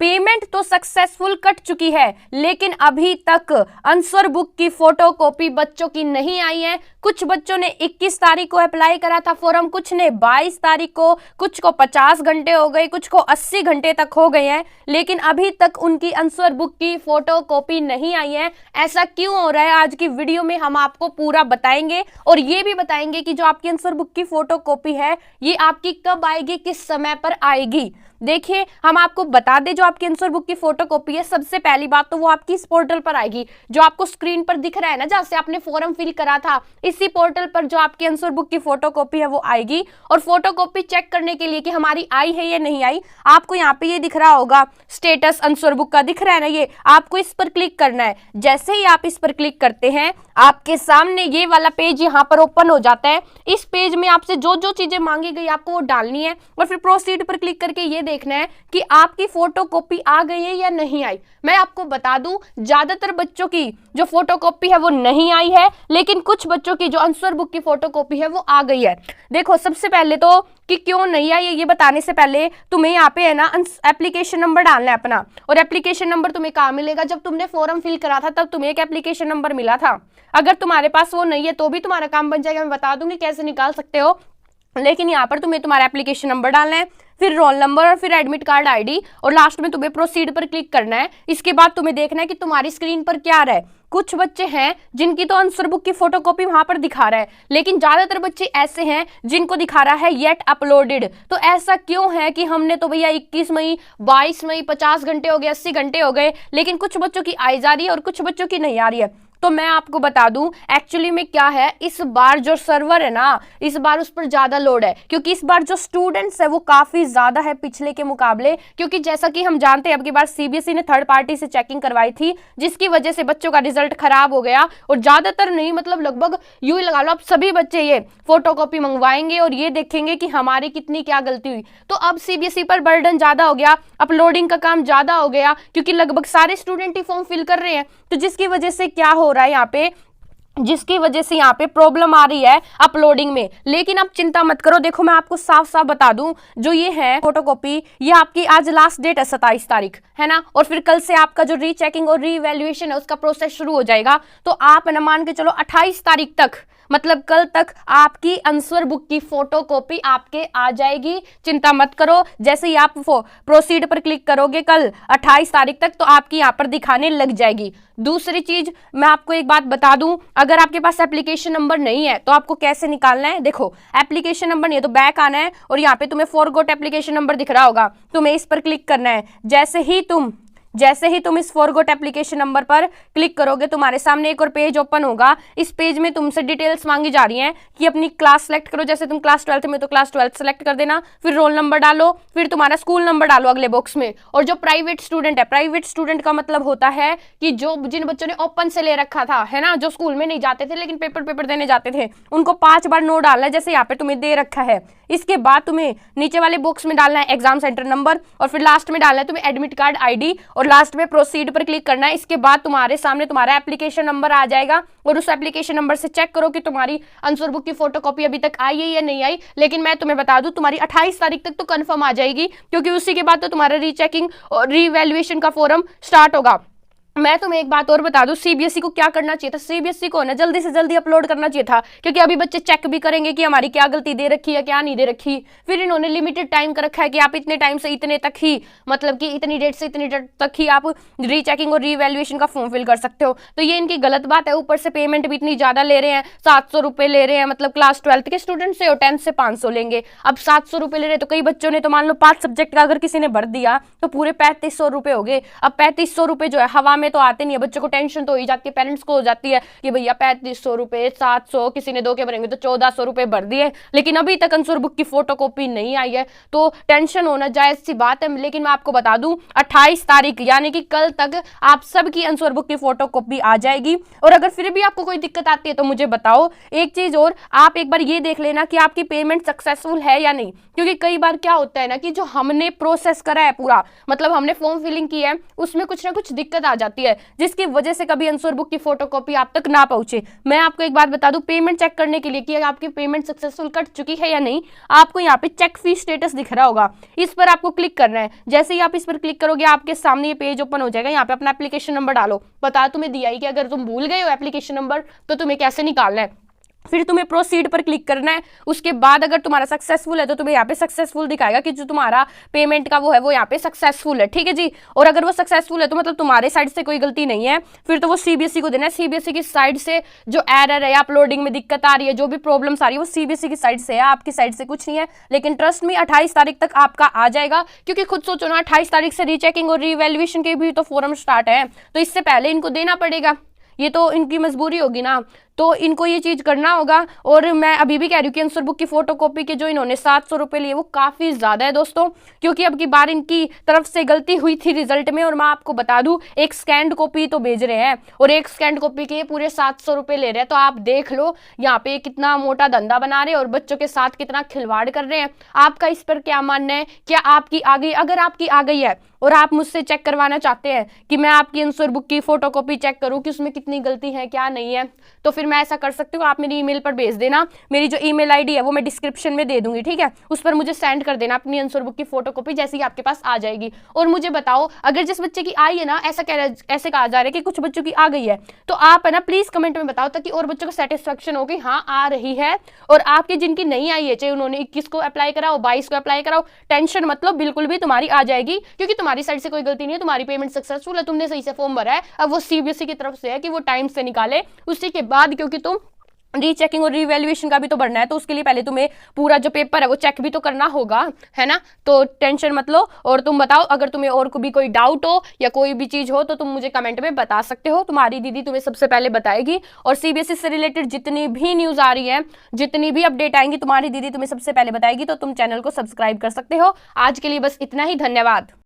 Payment तो successful cut चुकी है, लेकिन अभी तक आंसर बुक की फोटोकॉपी बच्चों की नहीं आई है। कुछ बच्चों ने 21 तारीख को अप्लाई करा था फॉर्म, कुछ ने 22 तारीख को, कुछ को 50 घंटे हो गए, कुछ को 80 घंटे तक हो गए हैं, लेकिन अभी तक उनकी आंसर बुक की फोटोकॉपी नहीं आई है। ऐसा क्यों हो रहा है, आज की वीडियो में हम आपको पूरा बताएंगे और ये भी बताएंगे कि जो आपकी आंसर बुक की फोटोकॉपी है ये आपकी कब आएगी, किस समय पर आएगी। देखिए, हम आपको बता दें, जो आपकी आंसर बुक की फोटोकॉपी है, सबसे पहली बात तो वो आपकी इस पोर्टल पर आएगी जो आपको स्क्रीन पर दिख रहा है ना, जहां से आपने फॉर्म फिल करा था, इसी पोर्टल पर जो आपकी आंसर बुक की फोटोकॉपी है वो आएगी। और फोटोकॉपी चेक करने के लिए कि हमारी आई है या नहीं आई, आपको यहाँ पे ये दिख रहा होगा स्टेटस आंसर बुक का, दिख रहा है ना, ये आपको इस पर क्लिक करना है। जैसे ही आप इस पर क्लिक करते हैं, आपके सामने ये वाला पेज यहाँ पर ओपन हो जाता है। इस पेज में आपसे जो जो चीजें मांगी गई आपको वो डालनी है और फिर प्रोसीड पर क्लिक करके ये देखना है कि आपकी फोटोकॉपी आ गई है या नहीं आई। मैं आपको बता दूं, ज्यादातर बच्चों की जो फोटोकॉपी है वो नहीं आई है, लेकिन कुछ बच्चों की जो आंसर बुक की फोटोकॉपी है वो आ गई है। देखो, सबसे पहले तो कि क्यों नहीं आई ये बताने से पहले तुम्हें यहाँ पे है ना एप्लीकेशन नंबर डालना है अपना। और एप्लीकेशन नंबर तुम्हें कहाँ मिलेगा, जब तुमने फॉर्म फिल करा था तब तुम्हें एक एप्लीकेशन नंबर मिला था। अगर तुम्हारे पास वो नहीं है तो भी तुम्हारा काम बन जाएगा, मैं बता दूंगी कैसे निकाल सकते हो। लेकिन यहाँ पर तुम्हें तुम्हारा एप्लीकेशन नंबर डालना है, फिर रोल नंबर और फिर एडमिट कार्ड आईडी, और लास्ट में तुम्हें प्रोसीड पर क्लिक करना है। इसके बाद तुम्हें देखना है कि तुम्हारी स्क्रीन पर क्या आ रहा है। कुछ बच्चे हैं जिनकी तो आंसर बुक की फोटोकॉपी वहां पर दिखा रहा है, लेकिन ज्यादातर बच्चे ऐसे हैं जिनको दिखा रहा है येट अपलोडेड। तो ऐसा क्यों है कि हमने तो भैया 21 मई, 22 मई, 50 घंटे हो गए, 80 घंटे हो गए, लेकिन कुछ बच्चों की आई जा रही है और कुछ बच्चों की नहीं आ रही है। तो मैं आपको बता दूं, एक्चुअली में क्या है, इस बार जो सर्वर है ना, इस बार उस पर ज्यादा लोड है, क्योंकि इस बार जो स्टूडेंट्स है वो काफी ज्यादा है पिछले के मुकाबले। क्योंकि जैसा कि हम जानते हैं, अब की बार सीबीएसई ने थर्ड पार्टी से चेकिंग करवाई थी, जिसकी वजह से बच्चों का रिजल्ट खराब हो गया। और ज्यादातर नहीं, मतलब लगभग यूं ही लगा लो, अब सभी बच्चे ये फोटोकॉपी मंगवाएंगे और ये देखेंगे कि हमारी कितनी क्या गलती हुई। तो अब सीबीएसई पर बर्डन ज्यादा हो गया, अपलोडिंग का काम ज्यादा हो गया, क्योंकि लगभग सारे स्टूडेंट ही फॉर्म फिल कर रहे हैं। तो जिसकी वजह से क्या हो रहा है यहाँ पे, जिसकी वजह से यहाँ पे प्रॉब्लम आ रही है अपलोडिंग में। लेकिन आप चिंता मत करो, देखो मैं आपको साफ साफ बता दूं, जो ये है फोटोकॉपी, ये आपकी आज लास्ट डेट है 27 तारीख है ना, और फिर कल से आपका जो रीचेकिंग और रीवैल्यूएशन है उसका प्रोसेस शुरू हो जाएगा। तो आप ना मान के चलो 28 तारीख तक, मतलब कल तक आपकी आंसर बुक की फोटोकॉपी आपके आ जाएगी। चिंता मत करो, जैसे ही आप प्रोसीड पर क्लिक करोगे कल 28 तारीख तक, तो आपकी यहाँ पर दिखाने लग जाएगी। दूसरी चीज मैं आपको एक बात बता दूं, अगर आपके पास एप्लीकेशन नंबर नहीं है तो आपको कैसे निकालना है। देखो, एप्लीकेशन नंबर नहीं है तो बैक आना है और यहाँ पे तुम्हें फॉरगॉट एप्लीकेशन नंबर दिख रहा होगा, तुम्हें इस पर क्लिक करना है। जैसे ही तुम इस फॉरगॉट एप्लीकेशन नंबर पर क्लिक करोगे, तुम्हारे सामने एक और पेज ओपन होगा। इस पेज में तुमसे डिटेल्स मांगी जा रही हैं कि अपनी क्लास सेलेक्ट करो। जैसे तुम क्लास 12th में तो क्लास 12th सेलेक्ट कर देना, फिर रोल नंबर डालो, फिर तुम्हारा स्कूल नंबर डालो अगले बॉक्स में। और जो प्राइवेट स्टूडेंट है, प्राइवेट स्टूडेंट का मतलब होता है कि जो जिन बच्चों ने ओपन से ले रखा था, है ना, जो स्कूल में नहीं जाते थे लेकिन पेपर देने जाते थे, उनको 5 बार नो डालना है, जैसे यहाँ पे तुम्हें दे रखा है। इसके बाद तुम्हें नीचे वाले बॉक्स में डालना है एग्जाम सेंटर नंबर, और फिर लास्ट में डालना है तुम्हें एडमिट कार्ड आईडी, और लास्ट में प्रोसीड पर क्लिक करना है। इसके बाद तुम्हारे सामने तुम्हारा एप्लीकेशन नंबर आ जाएगा और उस एप्लीकेशन नंबर से चेक करो कि तुम्हारी आंसर बुक की फोटोकॉपी अभी तक आई है या नहीं आई। लेकिन मैं तुम्हें बता दूं, तुम्हारी 28 तारीख तक तो कंफर्म आ जाएगी, क्योंकि उसी के बाद तो तुम्हारा रीचेकिंग और रीवैल्यूएशन का फॉर्म स्टार्ट होगा। मैं तुम्हें एक बात और बता दूं, सीबीएसई को क्या करना चाहिए था, सीबीएसई को ना जल्दी से जल्दी अपलोड करना चाहिए था, क्योंकि अभी बच्चे चेक भी करेंगे कि हमारी क्या गलती दे रखी है क्या नहीं दे रखी। फिर इन्होंने लिमिटेड टाइम कर रखा है कि आप इतने टाइम से इतने तक ही, मतलब कि इतनी डेट से इतनी डेट तक ही आप रीचेकिंग और रीवैल्यूएशन का फॉर्म फिल कर सकते हो। तो ये इनकी गलत बात है। ऊपर से पेमेंट भी इतनी ज्यादा ले रहे हैं, 700 रुपए ले रहे हैं, मतलब क्लास 12th के स्टूडेंट से, और 10th से 500 लेंगे। अब 700 रुपए ले रहे हैं, तो कई बच्चों ने तो मान लो 5 सब्जेक्ट का अगर किसी ने भर दिया तो पूरे 3500 रुपए हो गए। अब 3500 रुपए जो है हवा में तो आते नहीं है, बच्चों को टेंशन तो हो ही जाती है, पेरेंट्स को हो जाती है कि भैया 3500 रुपए, 700, किसी ने 2 के भरेंगे तो 1400 रुपए भर दिए, लेकिन अभी तक आंसर बुक की फोटोकॉपी नहीं आई है। तो टेंशन होना जायज सी बात है। लेकिन मैं आपको बता दूं, 28 तारीख यानी कि कल तक आप सबकी आंसर बुक की फोटोकॉपी आ जाएगी। और अगर फिर भी आपको कोई दिक्कत आती है तो मुझे बताओ। एक चीज और, आप एक बार ये देख लेना कि आपकी पेमेंट सक्सेसफुल है या नहीं, क्योंकि कई बार क्या होता है ना कि जो हमने प्रोसेस करा है पूरा, मतलब हमने फॉर्म फिलिंग की है, उसमें कुछ ना कुछ दिक्कत आ जाती जाती है, जिसकी वजह से कभी आंसर बुक की फोटोकॉपी आप तक ना पहुंचे। मैं आपको एक बात बता दूं, पेमेंट चेक करने के लिए कि आपकी पेमेंट सक्सेसफुल कट चुकी है या नहीं, आपको यहाँ पे चेक फी स्टेटस दिख रहा होगा, इस पर आपको क्लिक करना है। जैसे ही आप इस पर क्लिक करोगे आपके सामने ये पेज ओपन हो जाएगा। यहाँ पे अपना एप्लीकेशन नंबर डालो, बता तुम्हें दिया ही कि अगर तुम भूल गए हो एप्लीकेशन नंबर तो तुम्हें कैसे निकालना है। फिर तुम्हें प्रोसीड पर क्लिक करना है। उसके बाद अगर तुम्हारा सक्सेसफुल है तो तुम्हें यहाँ पे सक्सेसफुल दिखाएगा कि जो तुम्हारा पेमेंट का वो है वो यहाँ पे सक्सेसफुल है, ठीक है जी। और अगर वो सक्सेसफुल है तो मतलब तुम्हारे साइड से कोई गलती नहीं है, फिर तो वो सीबीएसई को देना है। सीबीएसई की साइड से जो एरर है, अपलोडिंग में दिक्कत आ रही है, जो भी प्रॉब्लम्स आ रही है वो सीबीएसई की साइड से है, आपकी साइड से कुछ नहीं है। लेकिन ट्रस्ट में 28 तारीख तक आपका आ जाएगा, क्योंकि खुद सोचो ना 28 तारीख से रीचेकिंग और रीवैल्यूएशन के भी तो फॉर्म स्टार्ट है, तो इससे पहले इनको देना पड़ेगा, ये तो इनकी मजबूरी होगी ना, तो इनको ये चीज़ करना होगा। और मैं अभी भी कह रही हूँ कि आंसर बुक की फोटोकॉपी के जो इन्होंने 700 रुपये लिए वो काफ़ी ज़्यादा है दोस्तों, क्योंकि अब की बार इनकी तरफ से गलती हुई थी रिजल्ट में। और मैं आपको बता दूँ, एक स्कैंड कॉपी तो भेज रहे हैं और एक स्कैंड कॉपी के पूरे 700 रुपये ले रहे हैं। तो आप देख लो यहाँ पे कितना मोटा धंधा बना रहे हैं और बच्चों के साथ कितना खिलवाड़ कर रहे हैं। आपका इस पर क्या मानना है? क्या आपकी आ गई? अगर आपकी आ गई है और आप मुझसे चेक करवाना चाहते हैं कि मैं आपकी आंसर बुक की फोटोकॉपी चेक करूं कि उसमें कितनी गलती है क्या नहीं है, तो फिर मैं ऐसा कर सकती हूँ, आप मेरी ईमेल पर भेज देना। मेरी जो ईमेल आईडी है वो मैं डिस्क्रिप्शन में दे दूंगी, ठीक है। उस पर मुझे सेंड कर देना अपनी आंसर बुक की फोटोकॉपी जैसे ही आपके पास आ जाएगी। और मुझे बताओ, अगर जिस बच्चे की आई है ना, ऐसे कहा जा रहा है कि कुछ बच्चों की आ गई है, तो आप है ना प्लीज कमेंट में बताओ, ताकि और बच्चों को सेटिस्फेक्शन हो कि हाँ आ रही है। और आपके जिनकी नहीं आई है, चाहे उन्होंने 21 को अप्लाई कराओ, 22 को अप्लाई कराओ, टेंशन मतलब बिल्कुल भी तुम्हारी आ जाएगी, क्योंकि तुम्हारी साइड से कोई गलती नहीं है, तुम्हारी पेमेंट सक्सेसफुल है, तुमने सही से फॉर्म भरा है। अब वो सीबीएसई की तरफ से है कि वो टाइम से निकाले, उसी के बाद, क्योंकि तुम रीचेकिंग और रीवैल्यूएशन का भी तो भरना है, तो उसके लिए पहले तुम्हें पूरा जो पेपर है वो चेक भी तो करना होगा, है ना। तो टेंशन मत लो। और तुम बताओ, अगर तुम्हें और भी कोई डाउट हो या कोई भी चीज हो तो तुम मुझे कमेंट में बता सकते हो, तुम्हारी दीदी तुम्हें सबसे पहले बताएगी। और सीबीएसई से रिलेटेड जितनी भी न्यूज आ रही है, जितनी भी अपडेट आएंगी, तुम्हारी दीदी तुम्हें सबसे पहले बताएगी। तो तुम चैनल को सब्सक्राइब कर सकते हो। आज के लिए बस इतना ही, धन्यवाद।